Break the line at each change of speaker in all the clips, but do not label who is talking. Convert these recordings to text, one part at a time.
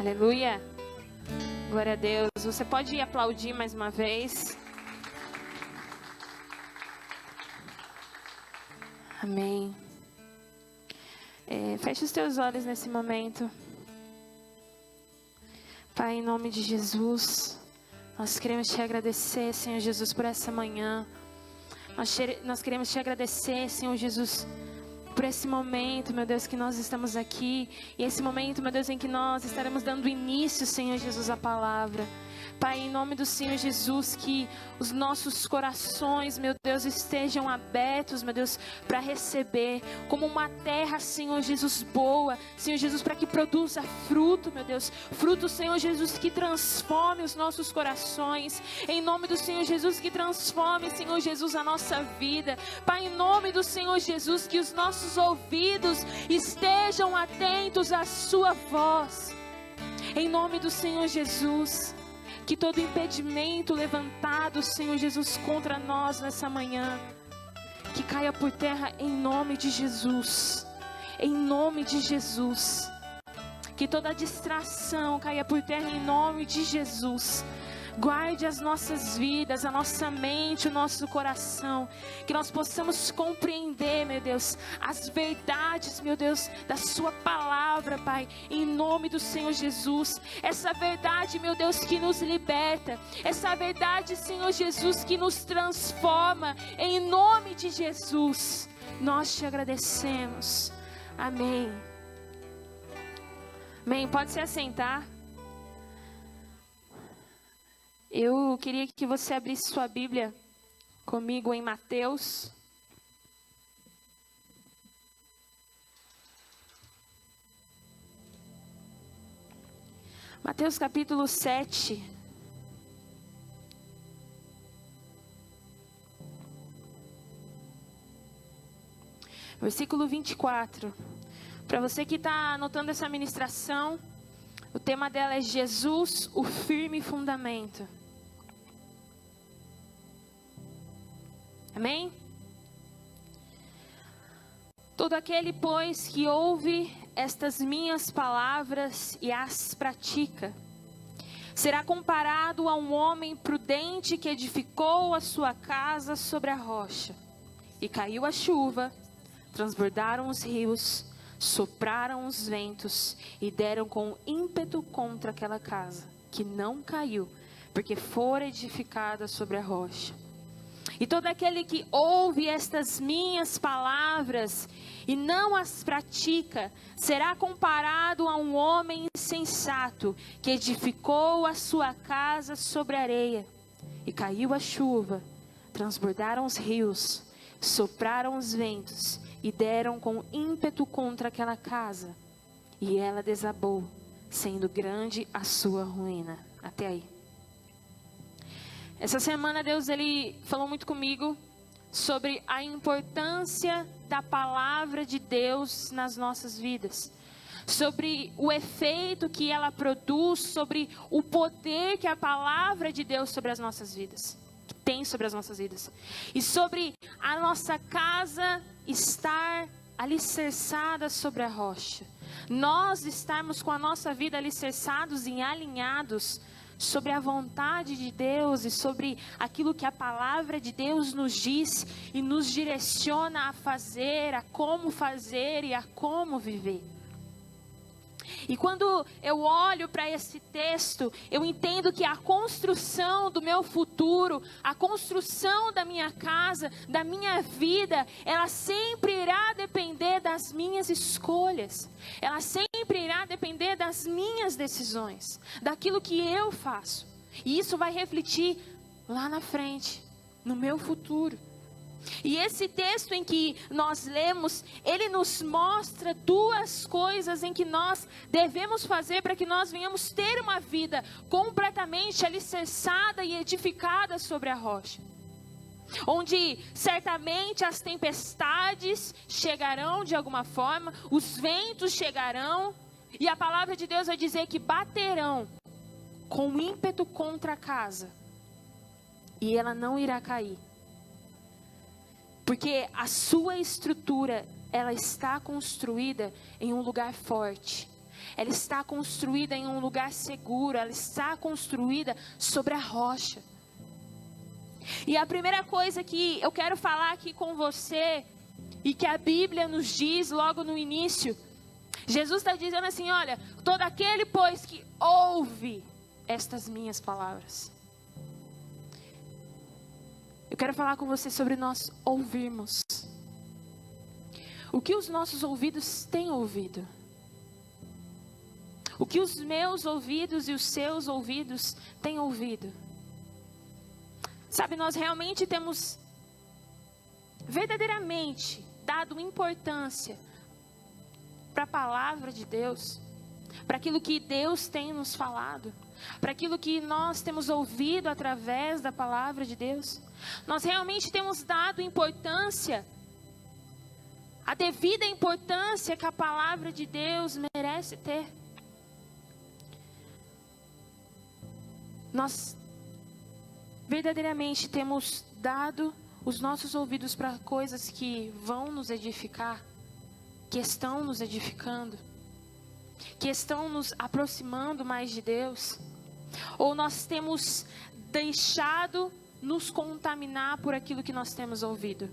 Aleluia. Glória a Deus. Você pode aplaudir mais uma vez. Amém. Feche os teus olhos nesse momento. Pai, em nome de Jesus, nós queremos te agradecer, Senhor Jesus, por essa manhã. Nós queremos te agradecer, Senhor Jesus, por esse momento, meu Deus, que nós estamos aqui. E esse momento, meu Deus, em que nós estaremos dando início, Senhor Jesus, à palavra. Pai, em nome do Senhor Jesus, que os nossos corações, meu Deus, estejam abertos, meu Deus, para receber, como uma terra, Senhor Jesus, boa, Senhor Jesus, para que produza fruto, meu Deus, fruto, Senhor Jesus, que transforme os nossos corações, em nome do Senhor Jesus, que transforme, Senhor Jesus, a nossa vida. Pai, em nome do Senhor Jesus, que os nossos ouvidos estejam atentos à sua voz, em nome do Senhor Jesus. Que todo impedimento levantado, Senhor Jesus, contra nós nessa manhã, que caia por terra em nome de Jesus. Em nome de Jesus. Que toda distração caia por terra em nome de Jesus. Guarde as nossas vidas, a nossa mente, o nosso coração. Que nós possamos compreender, meu Deus, as verdades, meu Deus, da sua palavra, Pai, em nome do Senhor Jesus. Essa verdade, meu Deus, que nos liberta. Essa verdade, Senhor Jesus, que nos transforma. Em nome de Jesus, nós te agradecemos. Amém. Amém. Pode se assentar. Eu queria que você abrisse sua Bíblia comigo em Mateus. Mateus capítulo 7. Versículo 24. Para você que está anotando essa ministração, o tema dela é Jesus, o firme fundamento. Amém? Todo aquele, pois, que ouve estas minhas palavras e as pratica, será comparado a um homem prudente que edificou a sua casa sobre a rocha. E caiu a chuva, transbordaram os rios, sopraram os ventos e deram com ímpeto contra aquela casa, que não caiu, porque fora edificada sobre a rocha. E todo aquele que ouve estas minhas palavras e não as pratica, será comparado a um homem insensato que edificou a sua casa sobre a areia. E caiu a chuva, transbordaram os rios, sopraram os ventos e deram com ímpeto contra aquela casa. E ela desabou, sendo grande a sua ruína. Até aí. Essa semana Deus ele falou muito comigo sobre a importância da palavra de Deus nas nossas vidas. Sobre o efeito que ela produz, sobre o poder que a palavra de Deus sobre as nossas vidas, que tem sobre as nossas vidas. E sobre a nossa casa estar alicerçada sobre a rocha. Nós estarmos com a nossa vida alicerçados e alinhados sobre a vontade de Deus e sobre aquilo que a palavra de Deus nos diz e nos direciona a fazer, a como fazer e a como viver. E quando eu olho para esse texto, eu entendo que a construção do meu futuro, a construção da minha casa, da minha vida, ela sempre irá depender das minhas escolhas. Ela sempre irá depender das minhas decisões, daquilo que eu faço. E isso vai refletir lá na frente, no meu futuro. E esse texto em que nós lemos, ele nos mostra duas coisas em que nós devemos fazer para que nós venhamos ter uma vida completamente alicerçada e edificada sobre a rocha. Onde certamente as tempestades chegarão de alguma forma, os ventos chegarão, e a palavra de Deus vai dizer que baterão com ímpeto contra a casa, e ela não irá cair. Porque a sua estrutura, ela está construída em um lugar forte. ela está construída em um lugar seguro, ela está construída sobre a rocha. E a primeira coisa que eu quero falar aqui com você, e que a Bíblia nos diz logo no início, Jesus está dizendo assim, olha, todo aquele, pois, que ouve estas minhas palavras. Eu quero falar com você sobre nós ouvirmos. O que os nossos ouvidos têm ouvido? O que os meus ouvidos e os seus ouvidos têm ouvido? Sabe, nós realmente temos verdadeiramente dado importância para a palavra de Deus, para aquilo que Deus tem nos falado, para aquilo que nós temos ouvido através da palavra de Deus. Nós realmente temos dado importância, a devida importância que a palavra de Deus merece ter. Nós verdadeiramente temos dado os nossos ouvidos para coisas que vão nos edificar, que estão nos edificando, que estão nos aproximando mais de Deus, ou nós temos deixado nos contaminar por aquilo que nós temos ouvido.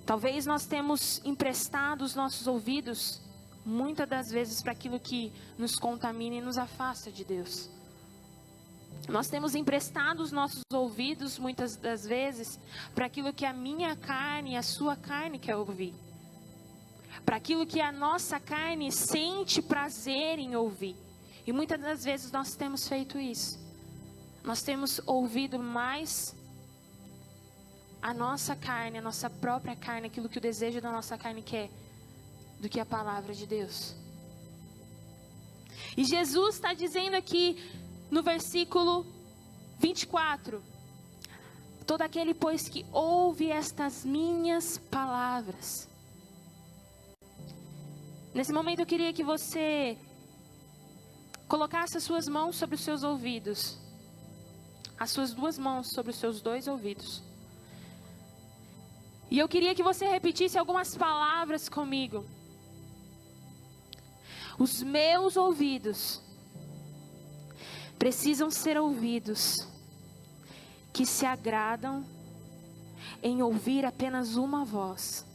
Talvez nós temos emprestado os nossos ouvidos, muitas das vezes, para aquilo que nos contamina e nos afasta de Deus. Nós temos emprestado os nossos ouvidos, muitas das vezes, para aquilo que a minha carne e a sua carne quer ouvir. Para aquilo que a nossa carne sente prazer em ouvir. E muitas das vezes nós temos feito isso. Nós temos ouvido mais a nossa carne, a nossa própria carne, aquilo que o desejo da nossa carne quer, do que a palavra de Deus. E Jesus está dizendo aqui no versículo 24: todo aquele, pois, que ouve estas minhas palavras. Nesse momento eu queria que você colocasse as suas mãos sobre os seus ouvidos, as suas duas mãos sobre os seus dois ouvidos. E eu queria que você repetisse algumas palavras comigo. Os meus ouvidos precisam ser ouvidos que se agradam em ouvir apenas uma voz.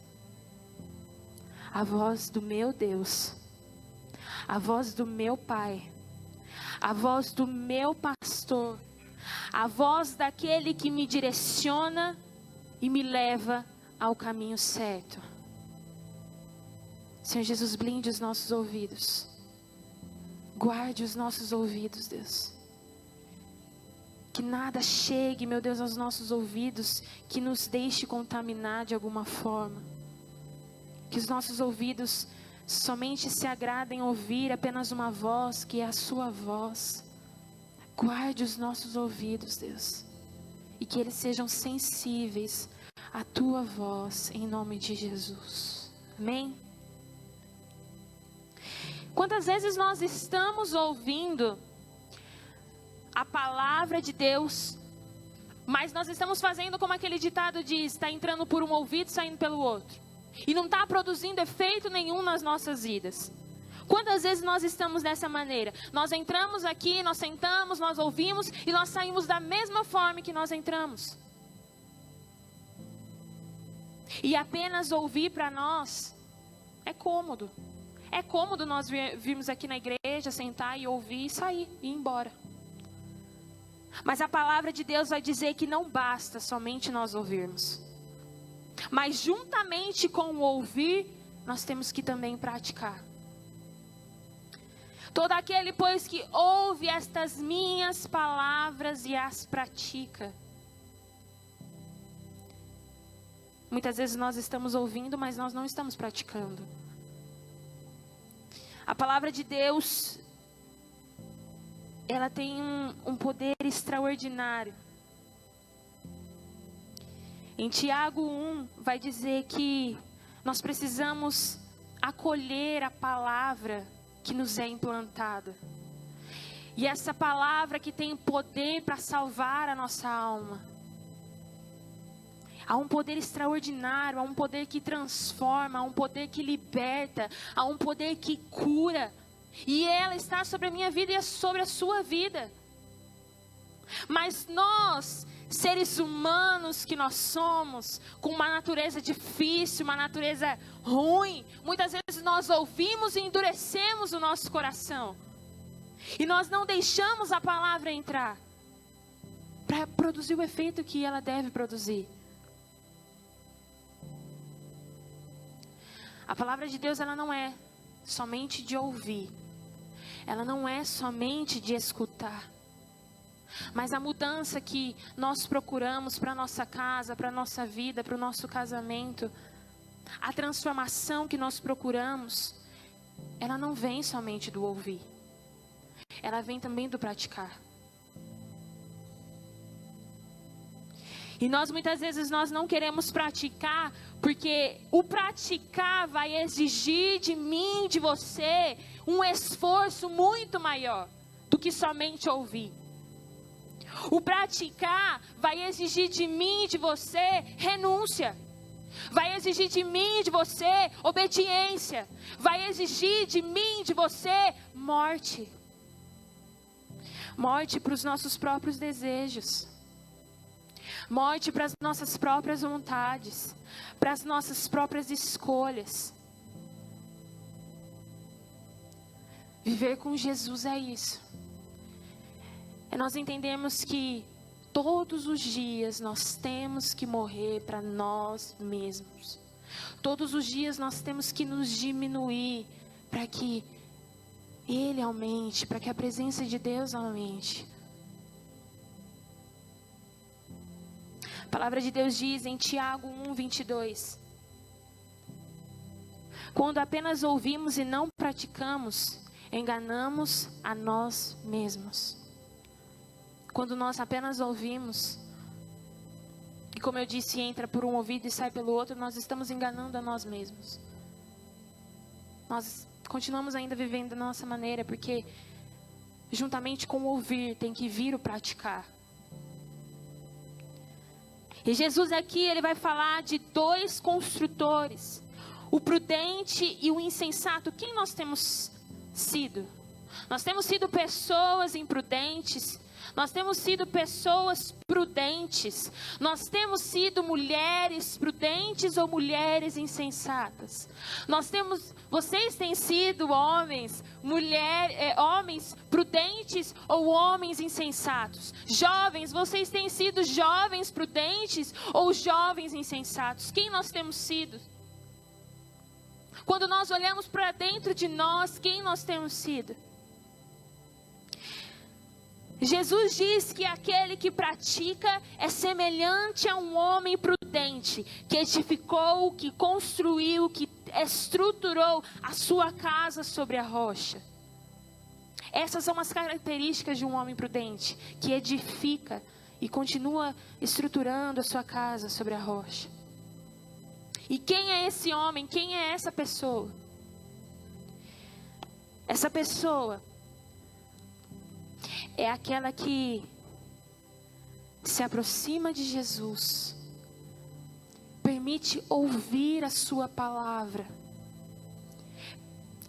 A voz do meu Deus, a voz do meu Pai, a voz do meu pastor, a voz daquele que me direciona e me leva ao caminho certo. Senhor Jesus, blinde os nossos ouvidos, guarde os nossos ouvidos, Deus. Que nada chegue, meu Deus, aos nossos ouvidos que nos deixe contaminar de alguma forma. Que os nossos ouvidos somente se agradem ouvir apenas uma voz, que é a sua voz. Guarde os nossos ouvidos, Deus. E que eles sejam sensíveis à tua voz, em nome de Jesus. Amém? Quantas vezes nós estamos ouvindo a palavra de Deus, mas nós estamos fazendo como aquele ditado diz, está entrando por um ouvido e saindo pelo outro. E não está produzindo efeito nenhum nas nossas vidas. Quantas vezes nós estamos dessa maneira? Nós entramos aqui, nós sentamos, nós ouvimos e nós saímos da mesma forma que nós entramos. E apenas ouvir para nós é cômodo. É cômodo nós virmos aqui na igreja, sentar e ouvir e sair e ir embora. Mas a palavra de Deus vai dizer que não basta somente nós ouvirmos. Mas juntamente com o ouvir, nós temos que também praticar. Todo aquele, pois, que ouve estas minhas palavras e as pratica. Muitas vezes nós estamos ouvindo, mas nós não estamos praticando. A palavra de Deus, ela tem um poder extraordinário. Em Tiago 1, vai dizer que nós precisamos acolher a palavra que nos é implantada. E essa palavra que tem poder para salvar a nossa alma. Há um poder extraordinário, há um poder que transforma, há um poder que liberta, há um poder que cura. E ela está sobre a minha vida e é sobre a sua vida. Mas nós, seres humanos que nós somos, com uma natureza difícil, uma natureza ruim, muitas vezes nós ouvimos e endurecemos o nosso coração. E nós não deixamos a palavra entrar para produzir o efeito que ela deve produzir. A palavra de Deus, ela não é somente de ouvir. Ela não é somente de escutar. Mas a mudança que nós procuramos para a nossa casa, para a nossa vida, para o nosso casamento, a transformação que nós procuramos, ela não vem somente do ouvir. Ela vem também do praticar. E nós muitas vezes nós não queremos praticar, porque o praticar vai exigir de mim, de você, um esforço muito maior do que somente ouvir. O praticar vai exigir de mim, de você, renúncia. Vai exigir de mim, de você, obediência. Vai exigir de mim, de você, morte. Morte para os nossos próprios desejos. Morte para as nossas próprias vontades, para as nossas próprias escolhas. Viver com Jesus é isso. É nós entendemos que todos os dias nós temos que morrer para nós mesmos. Todos os dias nós temos que nos diminuir para que Ele aumente, para que a presença de Deus aumente. A palavra de Deus diz em Tiago 1:22. Quando apenas ouvimos e não praticamos, enganamos a nós mesmos. Quando nós apenas ouvimos, e como eu disse, entra por um ouvido e sai pelo outro, nós estamos enganando a nós mesmos. Nós continuamos ainda vivendo da nossa maneira, porque juntamente com o ouvir tem que vir o praticar. E Jesus aqui, ele vai falar de dois construtores, o prudente e o insensato. Quem nós temos sido? Nós temos sido pessoas imprudentes. Nós temos sido pessoas prudentes. Nós temos sido mulheres prudentes ou mulheres insensatas. Vocês têm sido homens prudentes ou homens insensatos. Jovens, vocês têm sido jovens prudentes ou jovens insensatos. Quem nós temos sido? Quando nós olhamos para dentro de nós, quem nós temos sido? Jesus diz que aquele que pratica é semelhante a um homem prudente, que edificou, que construiu, que estruturou a sua casa sobre a rocha. Essas são as características de um homem prudente, que edifica e continua estruturando a sua casa sobre a rocha. E quem é esse homem? Quem é essa pessoa? Essa pessoa é aquela que se aproxima de Jesus, permite ouvir a sua palavra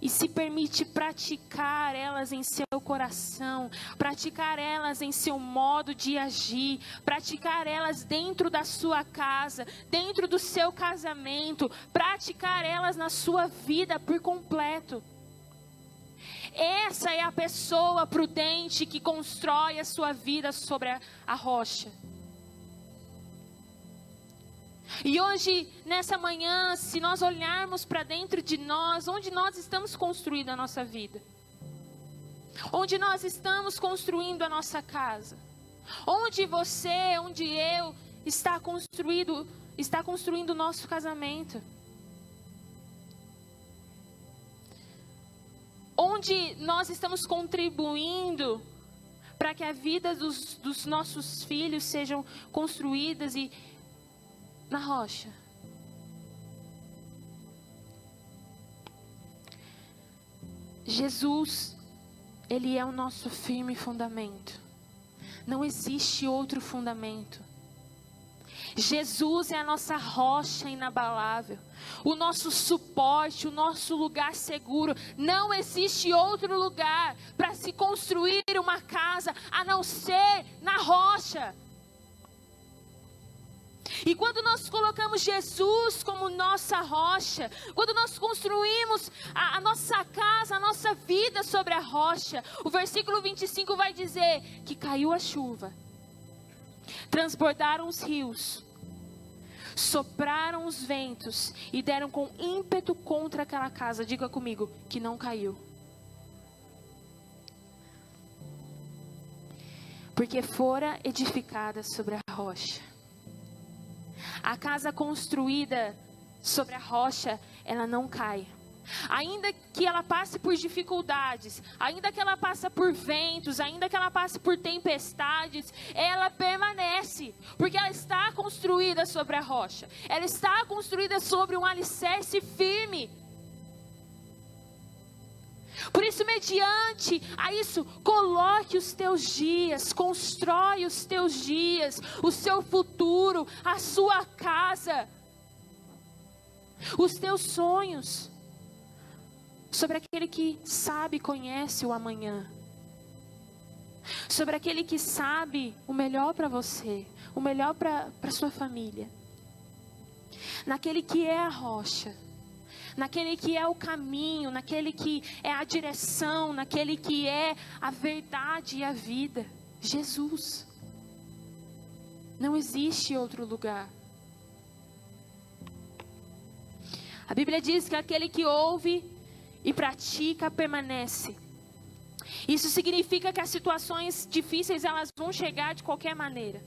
e se permite praticar elas em seu coração, praticar elas em seu modo de agir, praticar elas dentro da sua casa, dentro do seu casamento, praticar elas na sua vida por completo. Essa é a pessoa prudente que constrói a sua vida sobre a rocha. E hoje, nessa manhã, se nós olharmos para dentro de nós, onde nós estamos construindo a nossa vida? Onde nós estamos construindo a nossa casa? Onde você, onde eu está construindo o nosso casamento? Onde nós estamos contribuindo para que a vida dos nossos filhos sejam construídas e na rocha? Jesus, Ele é o nosso firme fundamento. Não existe outro fundamento. Jesus é a nossa rocha inabalável, o nosso suporte, o nosso lugar seguro. Não existe outro lugar para se construir uma casa a não ser na rocha. E quando nós colocamos Jesus como nossa rocha, quando nós construímos a nossa casa, a nossa vida sobre a rocha, o versículo 25 vai dizer que caiu a chuva, transbordaram os rios, sopraram os ventos e deram com ímpeto contra aquela casa. Diga comigo, que não caiu. Porque fora edificada sobre a rocha. A casa construída sobre a rocha, ela não cai. Ainda que ela passe por dificuldades, ainda que ela passe por ventos, ainda que ela passe por tempestades, ela permanece, porque ela está construída sobre a rocha. Ela está construída sobre um alicerce firme. Por isso, mediante a isso, coloque os teus dias, constrói os teus dias, o seu futuro, a sua casa, os teus sonhos, sobre aquele que sabe e conhece o amanhã, sobre aquele que sabe o melhor para você, o melhor para sua família, naquele que é a rocha, naquele que é o caminho, naquele que é a direção, naquele que é a verdade e a vida, Jesus. Não existe outro lugar. A Bíblia diz que aquele que ouve e pratica permanece. Isso significa que as situações difíceis elas vão chegar de qualquer maneira,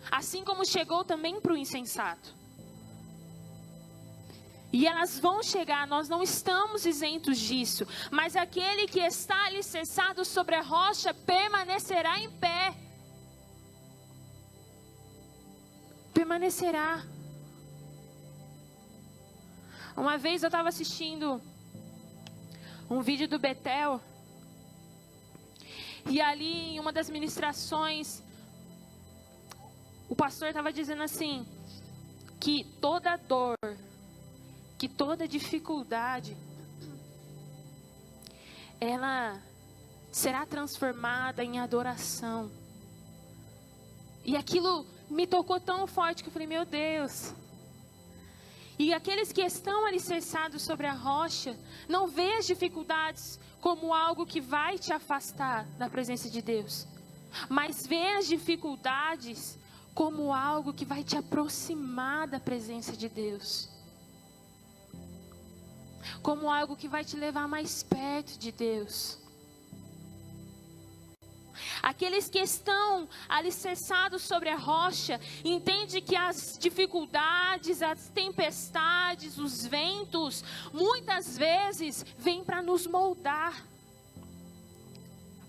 assim como chegou também para o insensato. E elas vão chegar, nós não estamos isentos disso. Mas aquele que está alicerçado sobre a rocha permanecerá em pé. Permanecerá. Uma vez eu estava assistindo um vídeo do Betel. E ali em uma das ministrações, o pastor estava dizendo assim, que toda dor, que toda dificuldade, ela será transformada em adoração. E aquilo me tocou tão forte que eu falei, meu Deus. E aqueles que estão alicerçados sobre a rocha, não vê as dificuldades como algo que vai te afastar da presença de Deus, mas vê as dificuldades como algo que vai te aproximar da presença de Deus, como algo que vai te levar mais perto de Deus. Aqueles que estão alicerçados sobre a rocha, entendem que as dificuldades, as tempestades, os ventos, muitas vezes vêm para nos moldar,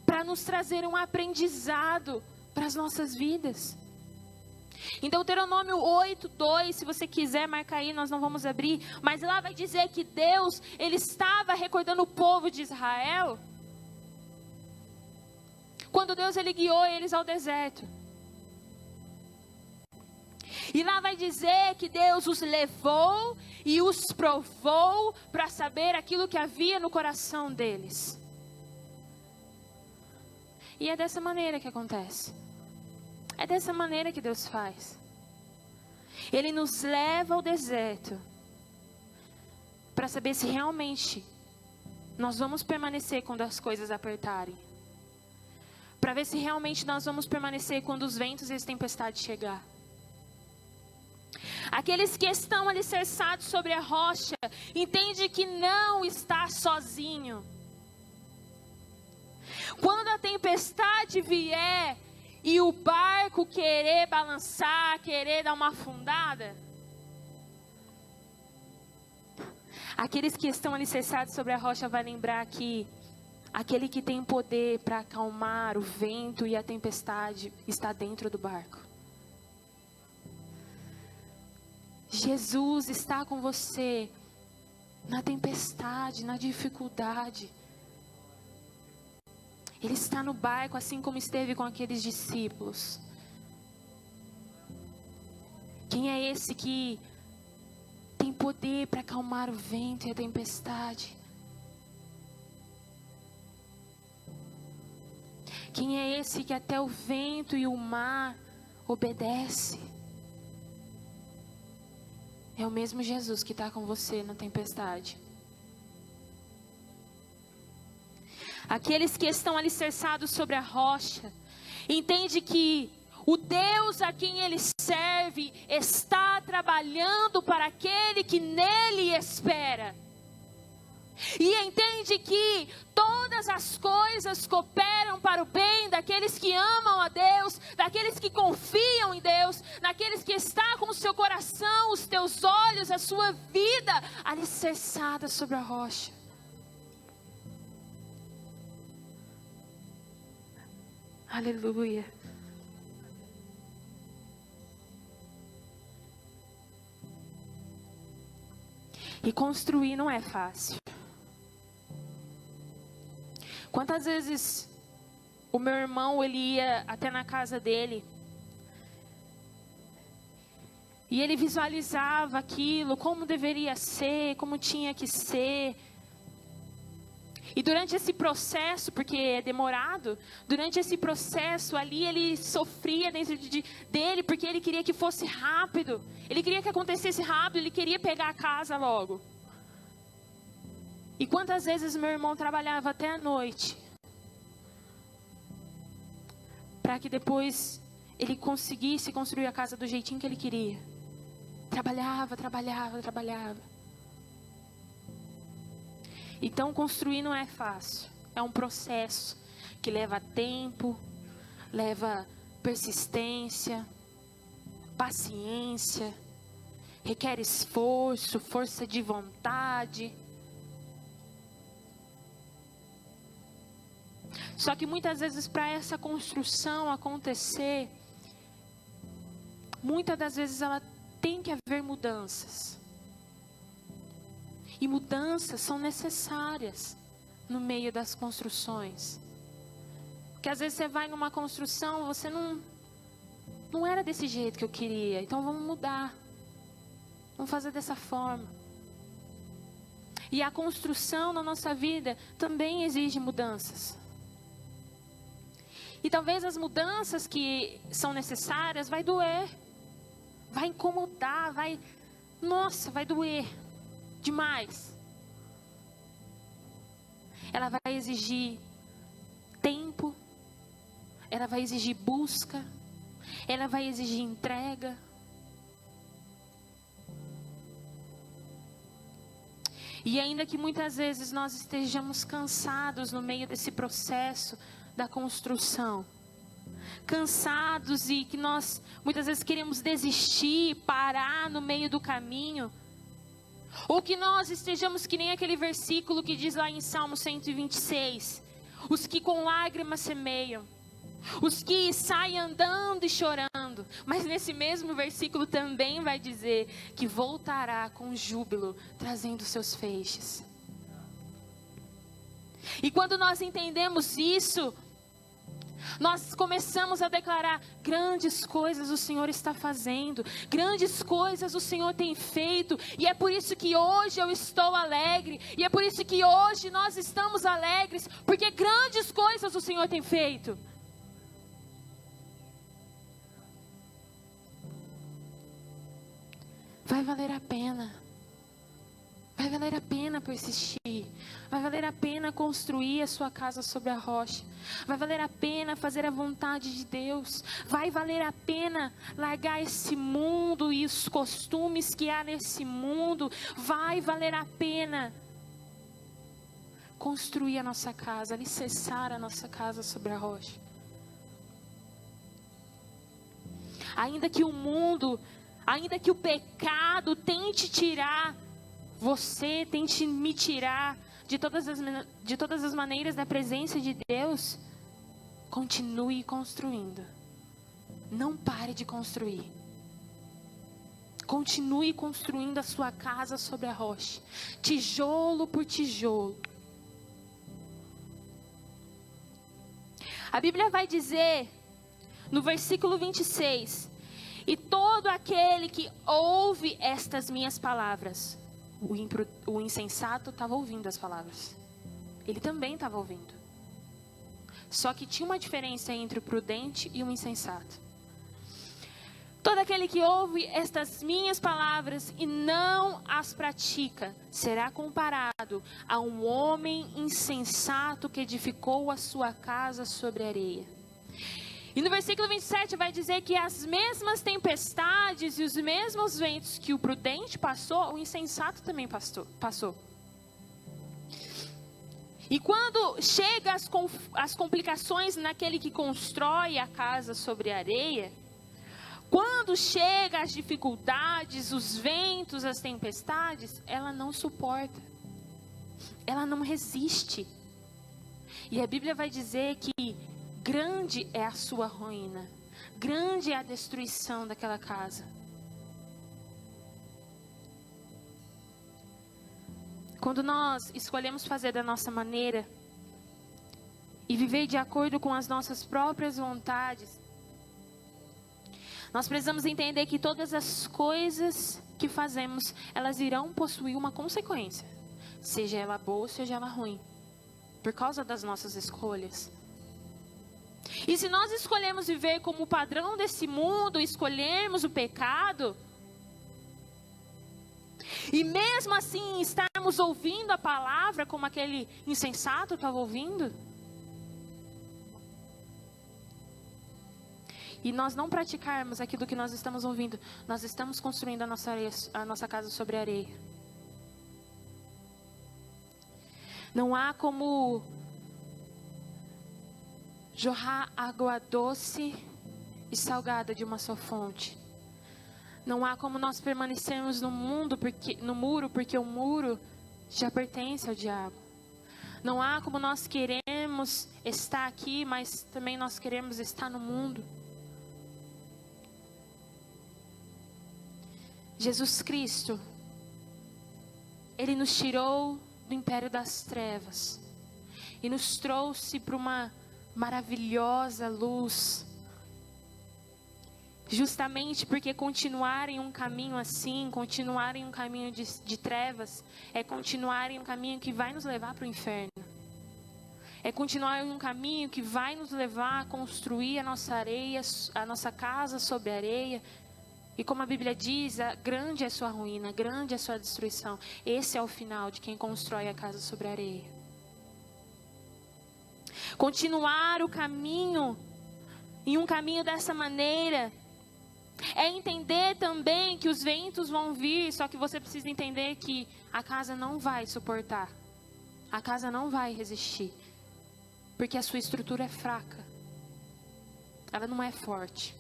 para nos trazer um aprendizado para as nossas vidas. Então, Deuteronômio 8:2, se você quiser marcar aí, nós não vamos abrir, mas lá vai dizer que Deus, Ele estava recordando o povo de Israel, quando Deus Ele guiou eles ao deserto. E lá vai dizer que Deus os levou e os provou para saber aquilo que havia no coração deles. E é dessa maneira que acontece. É dessa maneira que Deus faz. Ele nos leva ao deserto para saber se realmente nós vamos permanecer quando as coisas apertarem. Para ver se realmente nós vamos permanecer quando os ventos e as tempestades chegar. Aqueles que estão alicerçados sobre a rocha, entende que não está sozinho. Quando a tempestade vier e o barco querer balançar, querer dar uma afundada, aqueles que estão alicerçados sobre a rocha vai lembrar que aquele que tem poder para acalmar o vento e a tempestade está dentro do barco. Jesus está com você na tempestade, na dificuldade. Ele está no barco, assim como esteve com aqueles discípulos. Quem é esse que tem poder para acalmar o vento e a tempestade? Quem é esse que até o vento e o mar obedece? É o mesmo Jesus que está com você na tempestade. Aqueles que estão alicerçados sobre a rocha, entende que o Deus a quem ele serve está trabalhando para aquele que nele espera. E entende que todas as coisas cooperam para o bem daqueles que amam a Deus, daqueles que confiam em Deus, daqueles que estão com o seu coração, os teus olhos, a sua vida alicerçada sobre a rocha. Aleluia. E construir não é fácil. Quantas vezes o meu irmão, ele ia até na casa dele e ele visualizava aquilo, como deveria ser, como tinha que ser. E durante esse processo, porque é demorado, durante esse processo ali ele sofria dentro dele, porque ele queria que fosse rápido. Ele queria que acontecesse rápido, ele queria pegar a casa logo. E quantas vezes meu irmão trabalhava até a noite, para que depois ele conseguisse construir a casa do jeitinho que ele queria. Trabalhava. Então construir não é fácil, é um processo que leva tempo, leva persistência, paciência, requer esforço, força de vontade. Só que muitas vezes para essa construção acontecer, muitas das vezes ela tem que haver mudanças. E mudanças são necessárias no meio das construções. Porque às vezes você vai numa construção, você não era desse jeito que eu queria. Então vamos mudar. Vamos fazer dessa forma. E a construção na nossa vida também exige mudanças. E talvez as mudanças que são necessárias vai doer. Vai incomodar, vai doer demais. Ela vai exigir tempo, ela vai exigir busca, ela vai exigir entrega. E ainda que muitas vezes nós estejamos cansados no meio desse processo da construção, cansados e que nós muitas vezes queremos desistir, parar no meio do caminho, ou que nós estejamos que nem aquele versículo que diz lá em Salmo 126, os que com lágrimas semeiam, os que saem andando e chorando, mas nesse mesmo versículo também vai dizer que voltará com júbilo, trazendo seus feixes. E quando nós entendemos isso, nós começamos a declarar: grandes coisas o Senhor está fazendo, grandes coisas o Senhor tem feito, e é por isso que hoje eu estou alegre, e é por isso que hoje nós estamos alegres, porque grandes coisas o Senhor tem feito. Vai valer a pena. Vai valer a pena persistir. Vai valer a pena construir a sua casa sobre a rocha. Vai valer a pena fazer a vontade de Deus. Vai valer a pena largar esse mundo e os costumes que há nesse mundo. Vai valer a pena construir a nossa casa, alicerçar a nossa casa sobre a rocha. Ainda que o mundo, ainda que o pecado tente tirar você, tente me tirar de todas as maneiras da presença de Deus, continue construindo. Não pare de construir. Continue construindo a sua casa sobre a rocha, tijolo por tijolo. A Bíblia vai dizer, no versículo 26, E todo aquele que ouve estas minhas palavras, o insensato estava ouvindo as palavras. Ele também estava ouvindo. Só que tinha uma diferença entre o prudente e o insensato. Todo aquele que ouve estas minhas palavras e não as pratica, será comparado a um homem insensato que edificou a sua casa sobre areia. E no versículo 27 vai dizer que as mesmas tempestades e os mesmos ventos que o prudente passou, o insensato também passou. E quando chegam as complicações naquele que constrói a casa sobre areia, quando chegam as dificuldades, os ventos, as tempestades, ela não suporta. Ela não resiste. E a Bíblia vai dizer que grande é a sua ruína. Grande é a destruição daquela casa. Quando nós escolhemos fazer da nossa maneira e viver de acordo com as nossas próprias vontades, nós precisamos entender que todas as coisas que fazemos, elas irão possuir uma consequência. Seja ela boa, seja ela ruim. Por causa das nossas escolhas. E se nós escolhemos viver como o padrão desse mundo, escolhermos o pecado, e mesmo assim estarmos ouvindo a palavra como aquele insensato estava ouvindo, e nós não praticarmos aquilo que nós estamos ouvindo, nós estamos construindo a nossa casa sobre areia. Não há como jorrar água doce e salgada de uma só fonte. Não há como nós permanecermos no muro, porque o muro já pertence ao diabo. Não há como nós queremos estar aqui, mas também nós queremos estar no mundo. Jesus Cristo, Ele nos tirou do império das trevas e nos trouxe para uma maravilhosa luz. Justamente porque continuar em um caminho assim, continuar em um caminho de trevas, é continuar em um caminho que vai nos levar para o inferno. É continuar em um caminho que vai nos levar a construir a nossa areia, a nossa casa sobre areia. E como a Bíblia diz, grande é a sua ruína, grande é a sua destruição. Esse é o final de quem constrói a casa sobre areia. Continuar o caminho, em um caminho dessa maneira, é entender também que os ventos vão vir, só que você precisa entender que a casa não vai suportar. A casa não vai resistir. Porque a sua estrutura é fraca. Ela não é forte.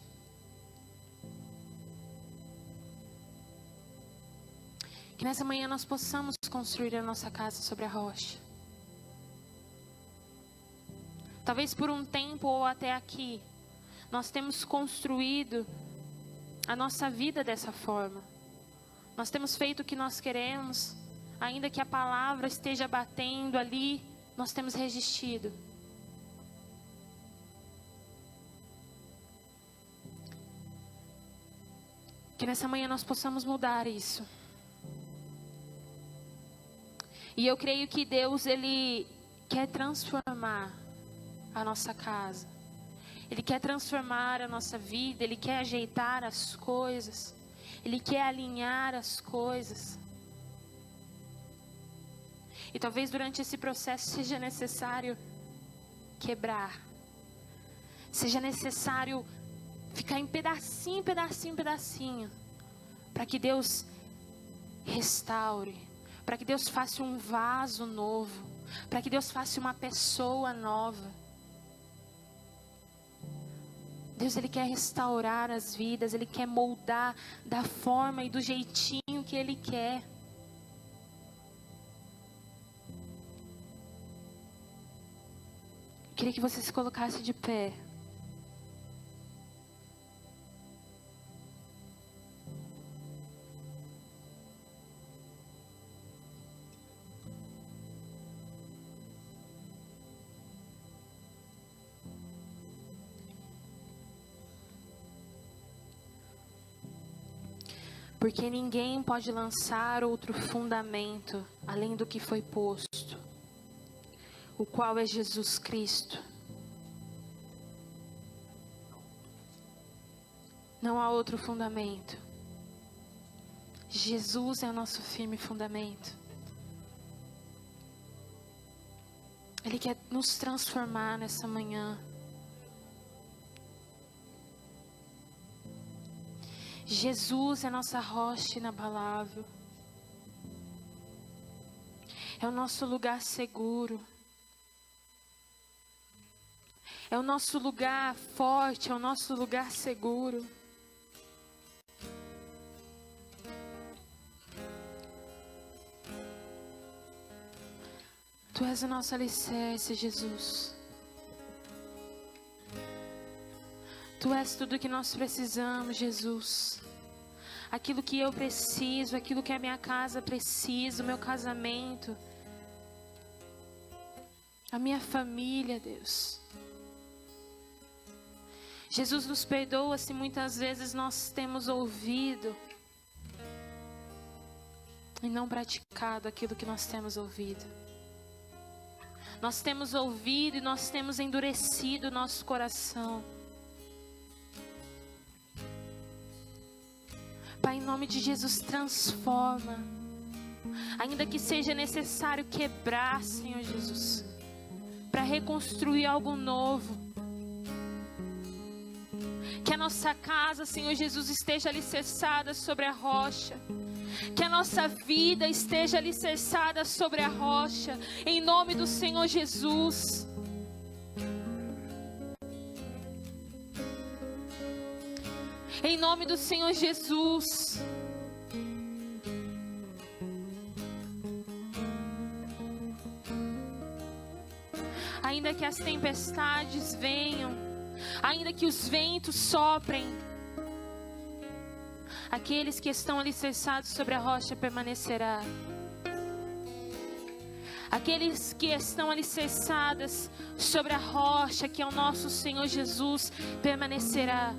Que nessa manhã nós possamos construir a nossa casa sobre a rocha. Talvez por um tempo ou até aqui, nós temos construído a nossa vida dessa forma. Nós temos feito o que nós queremos, ainda que a palavra esteja batendo ali, nós temos resistido. Que nessa manhã nós possamos mudar isso. E eu creio que Deus, Ele quer transformar a nossa casa. Ele quer transformar a nossa vida. Ele quer ajeitar as coisas. Ele quer alinhar as coisas. E talvez durante esse processo seja necessário quebrar. Seja necessário ficar em pedacinho, pedacinho, pedacinho. Para que Deus restaure. Para que Deus faça um vaso novo. Para que Deus faça uma pessoa nova. Deus, Ele quer restaurar as vidas. Ele quer moldar da forma e do jeitinho que Ele quer. Eu queria que você se colocasse de pé. Porque ninguém pode lançar outro fundamento além do que foi posto, o qual é Jesus Cristo. Não há outro fundamento. Jesus é o nosso firme fundamento. Ele quer nos transformar nessa manhã. Jesus é a nossa rocha inabalável. É o nosso lugar seguro. É o nosso lugar forte, é o nosso lugar seguro. Tu és o nosso alicerce, Jesus. Tu és tudo que nós precisamos, Jesus. Aquilo que eu preciso, aquilo que a minha casa precisa, o meu casamento, a minha família, Deus. Jesus, nos perdoa se muitas vezes nós temos ouvido e não praticado aquilo que nós temos ouvido. Nós temos ouvido e nós temos endurecido o nosso coração. Pai, em nome de Jesus, transforma. Ainda que seja necessário quebrar, Senhor Jesus, para reconstruir algo novo. Que a nossa casa, Senhor Jesus, esteja alicerçada sobre a rocha. Que a nossa vida esteja alicerçada sobre a rocha. Em nome do Senhor Jesus. Em nome do Senhor Jesus. Ainda que as tempestades venham, ainda que os ventos soprem, aqueles que estão alicerçados sobre a rocha permanecerá. Aqueles que estão alicerçados sobre a rocha, que é o nosso Senhor Jesus, permanecerá.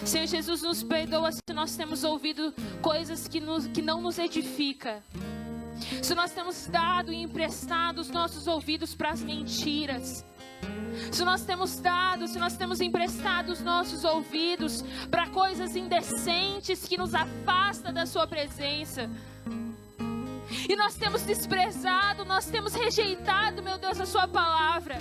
Senhor Jesus, nos perdoa se nós temos ouvido coisas que não nos edificam. Se nós temos dado e emprestado os nossos ouvidos para as mentiras. Se nós temos emprestado os nossos ouvidos para coisas indecentes que nos afastam da sua presença. E nós temos desprezado, nós temos rejeitado, meu Deus, a sua palavra.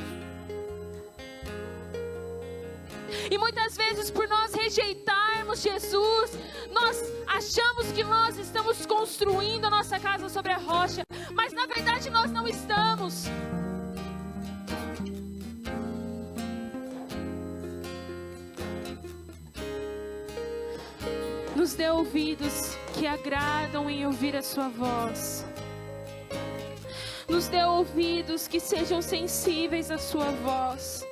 E muitas vezes, por nós rejeitarmos Jesus, nós achamos que nós estamos construindo a nossa casa sobre a rocha, mas na verdade nós não estamos. Nos dê ouvidos que agradam em ouvir a sua voz. Nos dê ouvidos que sejam sensíveis à sua voz.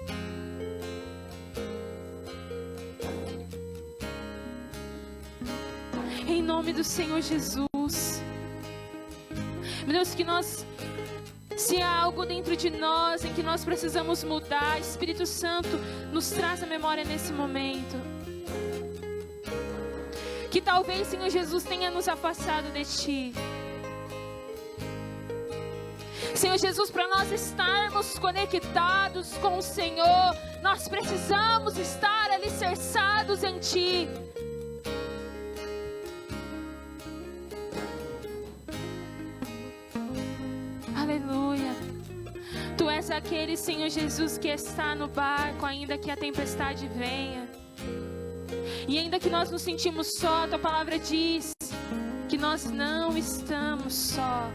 Em nome do Senhor Jesus. Meu Deus, que nós, se há algo dentro de nós em que nós precisamos mudar, Espírito Santo, nos traz a memória nesse momento. Que talvez, Senhor Jesus, tenha nos afastado de Ti. Senhor Jesus, para nós estarmos conectados com o Senhor, nós precisamos estar alicerçados em Ti. Aleluia. Tu és aquele, Senhor Jesus, que está no barco, ainda que a tempestade venha. E ainda que nós nos sentimos só, Tua palavra diz que nós não estamos só.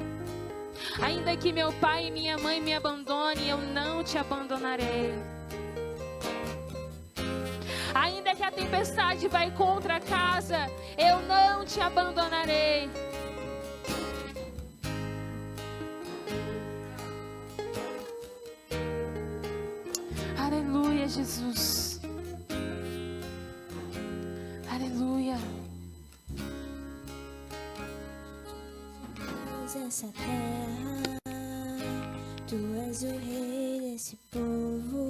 Ainda que meu pai e minha mãe me abandonem, eu não Te abandonarei. Ainda que a tempestade vai contra a casa, eu não Te abandonarei. Aleluia, Jesus. Aleluia.
Essa terra, Tu és o rei desse povo,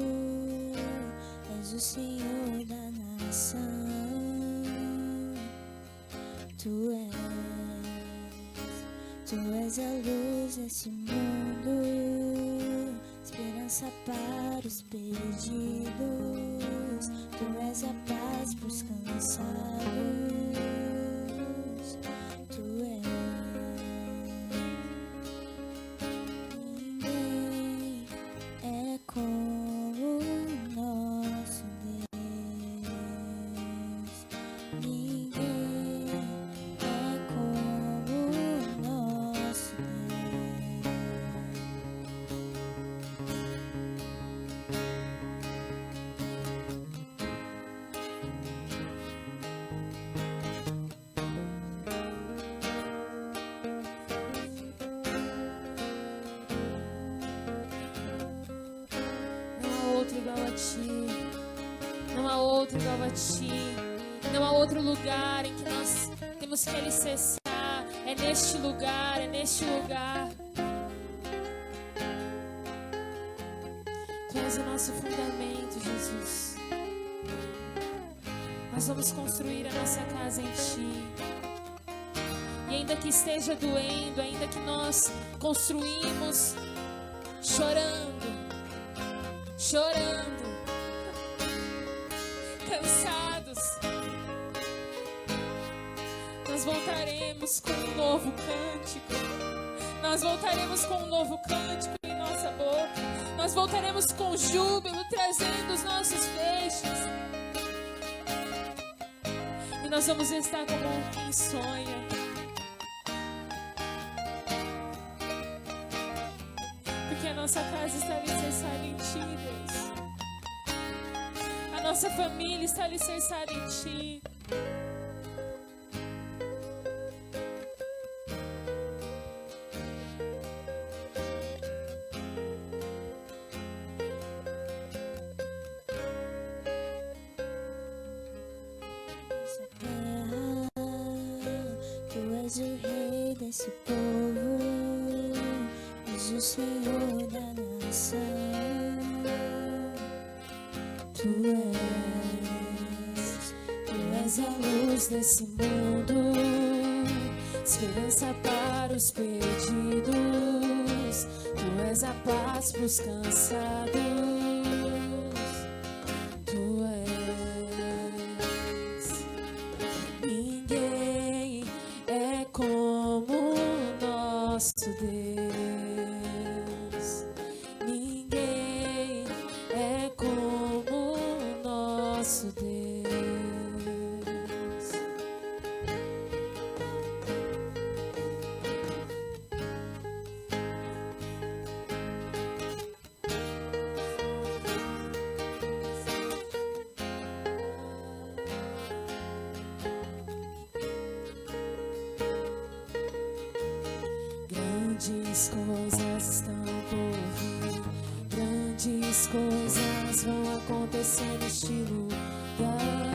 és o Senhor da nação. nação. Tu és a luz desse mundo, esperança para os perdidos. Tu és a paz pros cansados. Tu és. Ninguém é como o nosso Deus. Ninguém é como o nosso
Não há outro igual a ti. Não há outro igual a ti. Não há outro lugar em que nós temos que alicerçar. É neste lugar, é neste lugar. Tu és o nosso fundamento, Jesus. Nós vamos construir a nossa casa em ti. E ainda que esteja doendo, ainda que nós construímos chorando, cansados, nós voltaremos com um novo cântico. Nós voltaremos com um novo cântico em nossa boca. Nós voltaremos com júbilo, trazendo os nossos feixes. E nós vamos estar como quem sonha. Porque a nossa casa está alicerçada em ti, Deus. A nossa família está alicerçada em ti.
Essa terra, tu és o rei desse povo, és o Senhor da nação. Tu és a luz desse mundo, esperança para os perdidos. Tu és a paz pros cansados. Tu és. Ninguém é como o nosso Deus. Ninguém é como o nosso Deus. Grandes coisas estão por vir, grandes coisas vão acontecer neste lugar.